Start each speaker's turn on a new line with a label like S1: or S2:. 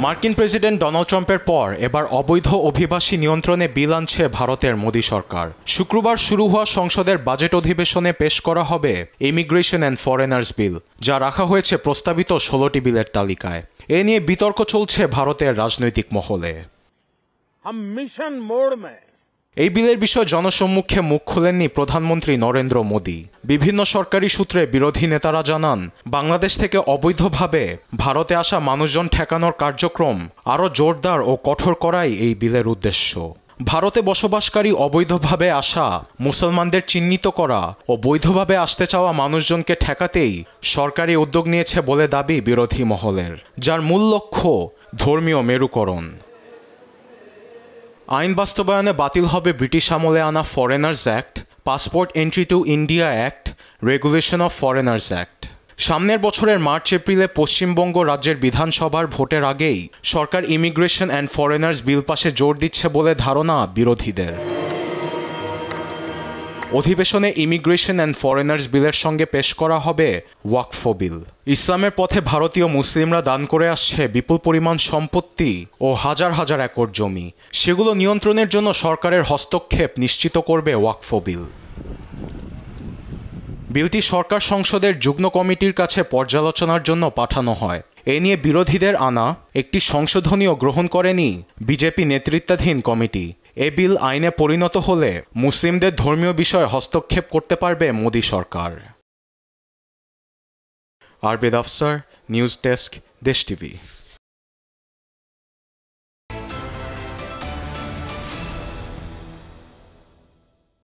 S1: মার্কিন president Donald ট্রাম্পের পর এবার অবৈধ অভিবাসী নিয়ন্ত্রণে বিল আনছে ভারতের মোদি সরকার। শুক্রবার শুরু হওয়া সংসদের বাজেট অধিবেশনে পেশ করা হবে ইমিগ্রেশন অ্যান্ড ফরেনার্স বিল, যা রাখা হয়েছে প্রস্তাবিত 16টি বিলের তালিকায়। এ নিয়ে বিতর্ক চলছে ভারতের রাজনৈতিক মহলে। এই বিলের বিষয়ে জনসম্মুখে মুখ খুলেননি প্রধানমন্ত্রী নরেন্দ্র মোদি। বিভিন্ন সরকারি সূত্রে বিরোধী নেতারা জানান, বাংলাদেশ থেকে অবৈধভাবে ভারতে আসা মানুষজন ঠেকানোর কার্যক্রম আরও জোরদার ও কঠোর করাই এই বিলের উদ্দেশ্য। ভারতে বসবাসকারী অবৈধভাবে আসা মুসলমানদের চিহ্নিত করা ও বৈধভাবে আসতে চাওয়া মানুষজনকে ঠেকাতেই সরকারি উদ্যোগ নিয়েছে বলে দাবি বিরোধী মহলের, যার মূল লক্ষ্য ধর্মীয় মেরুকরণ। আইন বাস্তবায়নে বাতিল হবে ব্রিটিশ আমলে আনা foreigners act, passport entry to India act, regulation of foreigners act. সামনের বছরের মার্চ এপ্রিলে পশ্চিমবঙ্গ রাজ্যের বিধানসভার ভোটের আগেই সরকার ইমিগ্রেশন অ্যান্ড ফরেনার্স বিল পাশে জোর দিচ্ছে বলে ধারণা বিরোধীদের। অধিবেশনে ইমিগ্রেশন অ্যান্ড ফরেনার্স বিলের সঙ্গে পেশ করা হবে ওয়াকফ বিল। ইসলামের পথে ভারতীয় মুসলিমরা দান করে আসছে বিপুল পরিমাণ সম্পত্তি ও হাজার হাজার একর জমি, সেগুলো নিয়ন্ত্রণের জন্য সরকারের হস্তক্ষেপ নিশ্চিত করবে ওয়াকফ বিল। বিলটি সরকার সংসদের যুগ্ম কমিটির কাছে পর্যালোচনার জন্য পাঠানো হয়। এ নিয়ে বিরোধীদের আনা একটি সংশোধনীও গ্রহণ করেনি বিজেপি নেতৃত্বাধীন কমিটি। এ বিল আইনে পরিণত হলে মুসলিমদের ধর্মীয় বিষয়ে হস্তক্ষেপ করতে পারবে মোদি সরকার। আরবেদ আফসার, নিউজ ডেস্ক, দেশ টিভি।